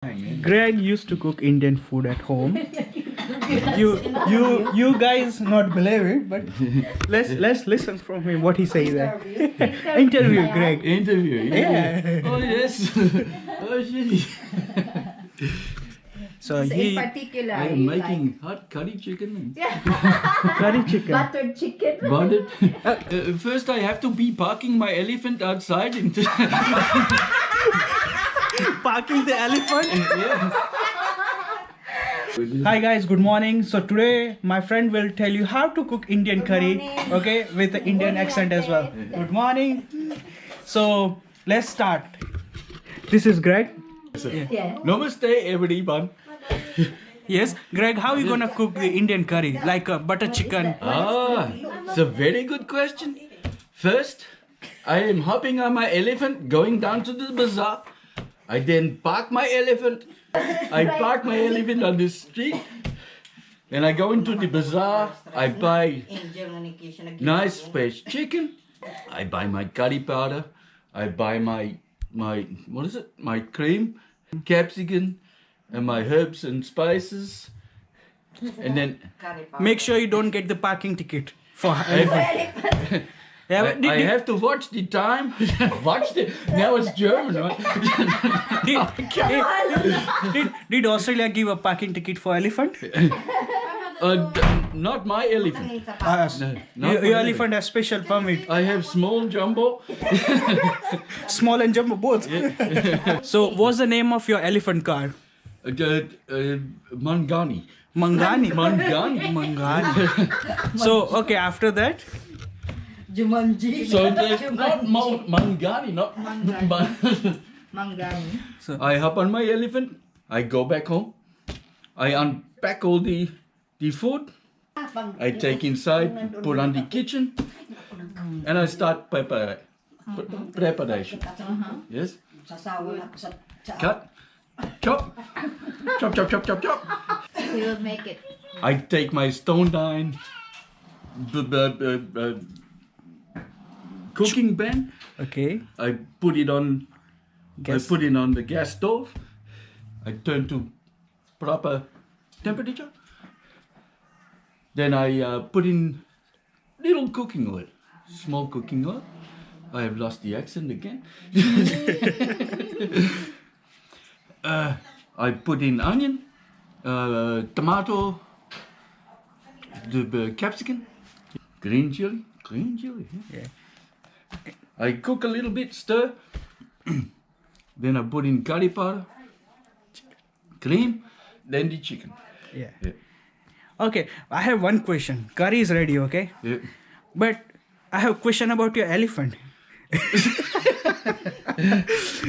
Greg used to cook Indian food at home. You guys not believe it, but let's listen from him what he says there. Interview Greg. Interview. Yeah. Oh yes. Oh shit. So In he particular, I am you making hot curry chicken. curry chicken. buttered chicken. Buttered. First, I have to be parking my elephant outside. Parking the elephant. Yeah. Hi guys, good morning. So today my friend will tell you how to cook Indian curry, morning. okay, with the Indian accent as well. Good morning. So let's start. This is Greg. Yeah. Namaste, everyone. Yes, Greg, how you gonna cook the Indian curry? Like a butter chicken? Ah, it's a very good question. First, I am hopping on my elephant, going down to the bazaar. I then park my elephant. I park my elephant on the street. Then I go into the bazaar. I buy nice fresh chicken. I buy my curry powder. I buy my what is it? My cream, capsicum, and my herbs and spices. And then Make sure you don't get the parking ticket for elephant. Yeah, but I have to watch the time. Watch the. Now it's German, right? did Australia give a parking ticket for elephant? Not my elephant. No, not Your my elephant has special permit. I have small jumbo. Small and jumbo both. So what's the name of your elephant car? Mangani. Mangani. Mangani. Mangani. So okay, after that. Jumanji. So there's not Mangani, not Mangani. So I hop on my elephant. I go back home. I unpack all the food. I take inside, put on the kitchen, and I start preparation. Yes. Cut. Chop. Chop, chop, chop, chop, chop. He will make it. I take my stone iron cooking pan. okay. I put it on. Gas. I put it on the gas stove. I turn to proper temperature. Then I put in little cooking oil, small cooking oil. I have lost the accent again. I put in onion, tomato, the capsicum, green chili. Yeah. I cook a little bit, stir. Then I put in curry powder, cream, then the chicken. Yeah. Yeah. Okay. I have one question. Curry is ready, okay? Yeah. But I have a question about your elephant.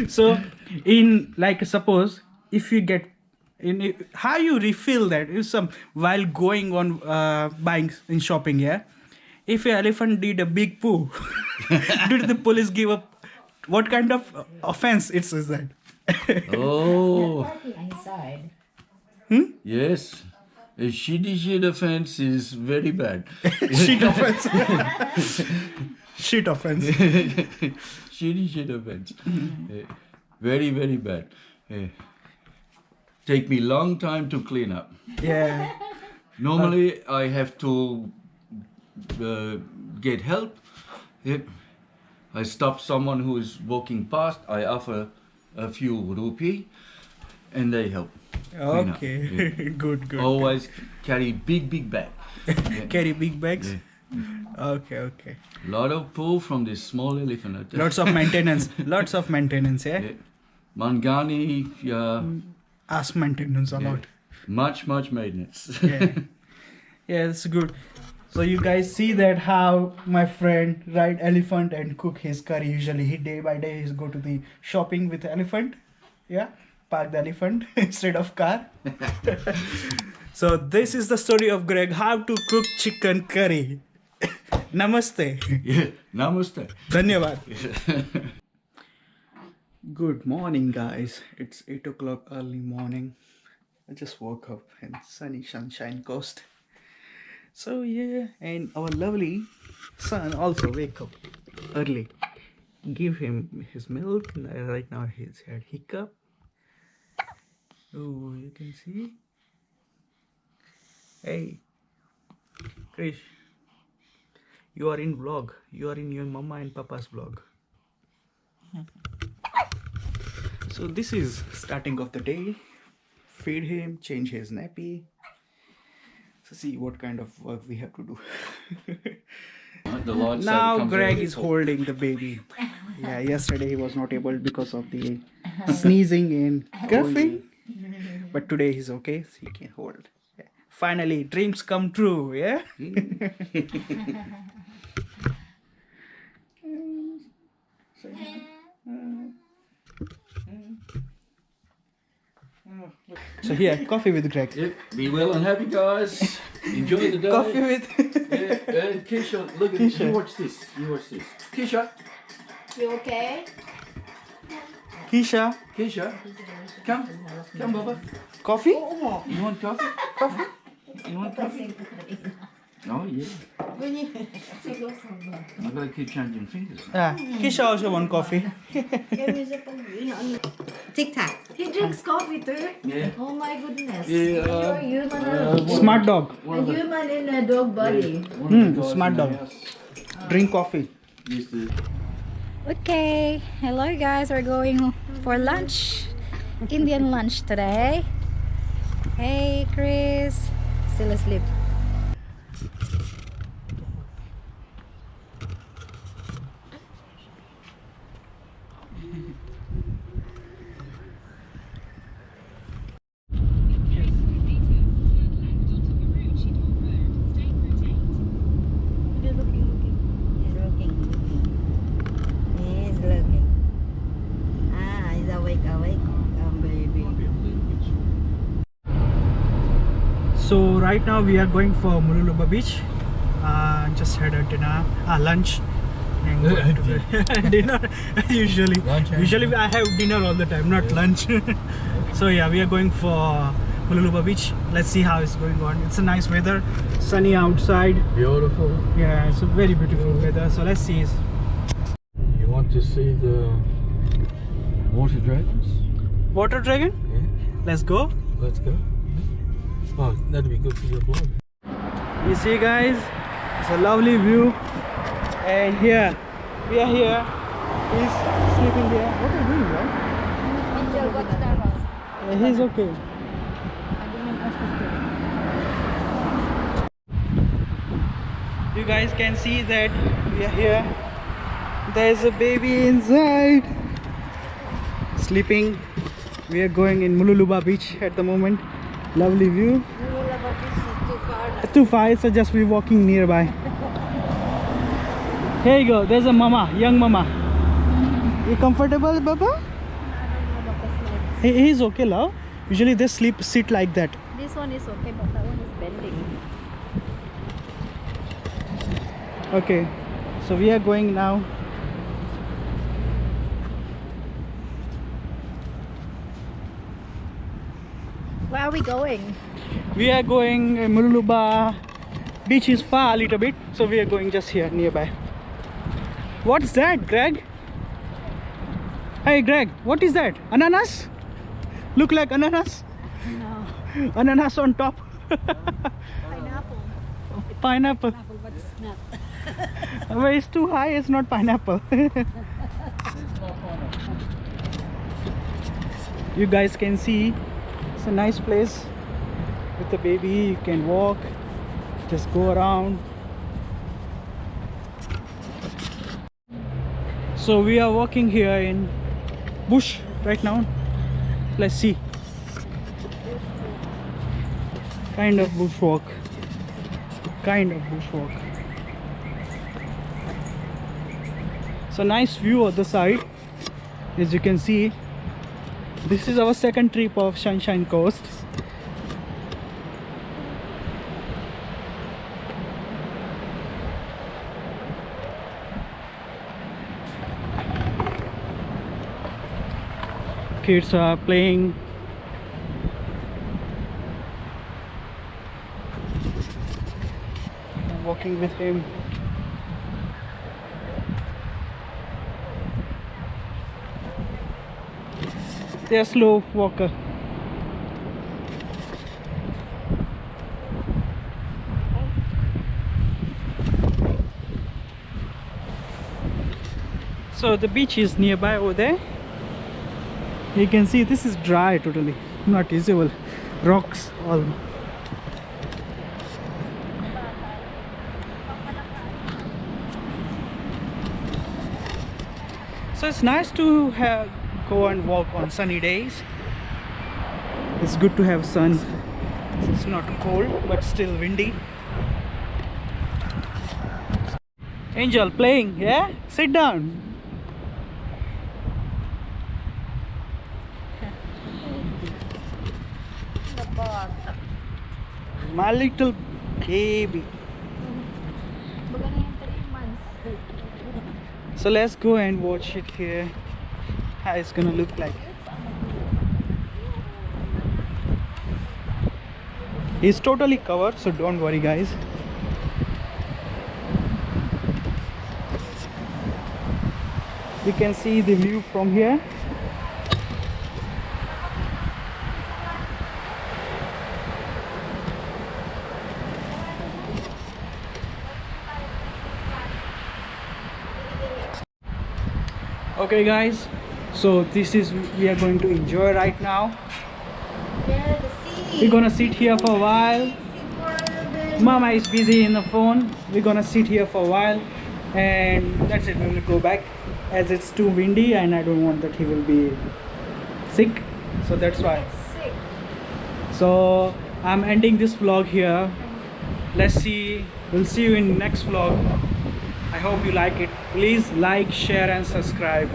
So, in like suppose if you get in how you refill that if some while going on buying in shopping, yeah. If your elephant did a big poo, did the police give up? What kind of offense is that? Oh, Inside. yes. A shit offense is very bad. Shit offense. Shit offense. Shit offense. Very, very bad. Take me long time to clean up. Yeah. Normally, I have to get help. I stop someone who is walking past. I offer a few rupee, and they help. clean up. Okay. Yeah. Good. Always carry big bag. Yeah. Carry big bags. Yeah. Okay. Lot of pull from this small elephant. I tell you. Lots of maintenance. Lots of maintenance. Yeah. Yeah. Mangani, Ask maintenance a yeah. lot. Much maintenance. Yeah. Yeah, it's good. So you guys see that how my friend ride elephant and cook his curry. Usually he day by day he's go to the shopping with elephant. Yeah. Park the elephant instead of car. So this is the story of Greg how to cook chicken curry. Namaste. Yeah. Namaste. Dhanyavad. Good morning, guys. It's 8 o'clock early morning. I just woke up in sunny Sunshine Coast. So yeah, and our lovely son also wake up early. Give him his milk. Right now he's had hiccup. Oh, you can see. Hey, Krish, you are in vlog. You are in your mama and papa's vlog. So this is starting of the day. Feed him, change his nappy. So see what kind of work we have to do. The light Now comes Greg over is the top. holding the baby. Yeah, yesterday he was not able because of the sneezing and coughing. But today he's okay, so he can hold. Yeah. Finally, dreams come true, yeah? So here, coffee with Greg. Yep. Be well and happy, guys. Enjoy the day. Coffee with Yeah, and Keisha, look at Keisha. You watch this. You watch this. Keisha. You okay? Keisha. Keisha. Come. Come, Baba. Coffee? You want coffee? Coffee? You want coffee? Oh, yeah. I've got to keep changing fingers. Yeah, Keisha also want coffee. Tic Tac. He drinks coffee too. Yeah. Oh my goodness. Yeah, You're a human. Smart dog. A human in a dog body. One of the guys smart in the dog. house Drink coffee. used to Okay, hello guys, we're going for lunch, Indian lunch today. Hey Chris, still asleep. He's looking. He's looking. Ah, he's awake. Baby. So right now we are going for Mululuba Beach. Just had a dinner, lunch, and going to the dinner. Usually I have dinner all the time, not lunch. So yeah, we are going for Mululuba Beach. Let's see how it's going on. It's a nice weather, sunny outside. beautiful. Yeah, it's a very beautiful weather. So let's see. You want to see the water dragons? Water dragon. Yeah. Let's go. Let's go. Oh, that'd be good for your vlog. You see, guys, it's a lovely view. And here, we are here. He's sleeping here. What are you doing, bro? Yeah, he's okay. You guys can see that we are here. There's a baby inside sleeping. We are going in Mululuba Beach at the moment. Lovely view. Too far, so just we're walking nearby. Here you go. There's a mama, young mama. You comfortable, Baba? He's okay, love. Usually they sit like that. This one is okay, but that one is bending. Okay, so we are going now. Where are we going? We are going Mululuba Beach is far a little bit, so we are going just here nearby. What's that, Greg? Hey, Greg, what is that? Ananas? Look like ananas? No, Ananas on top. pineapple. Pineapple. But it's not. But it's too high, it's not pineapple. You guys can see it's a nice place with the baby. You can walk, just go around. So we are walking here in bush right now. Let's see. Kind of bushwalk. So nice view of the side. As you can see, this is our second trip of Sunshine Coast. Kids are playing. I'm walking with him. They're slow walker. So the beach is nearby over there. You can see this is dry totally, not visible. Rocks all. So it's nice to go and walk on sunny days. It's good to have sun. It's not cold but still windy. Angel playing, yeah? Sit down. My little baby. So let's go and watch it here. How it's gonna look like. It's totally covered, so don't worry guys. You can see the view from here. Okay guys, so this is we are going to enjoy right now. We're gonna sit here for a while. Mama is busy in the phone. We're gonna sit here for a while and that's it. We will go back as it's too windy and I don't want that he will be sick, so that's why. So I'm ending this vlog here. Let's see, we'll see you in next vlog. I hope you like it. Please like, share and subscribe.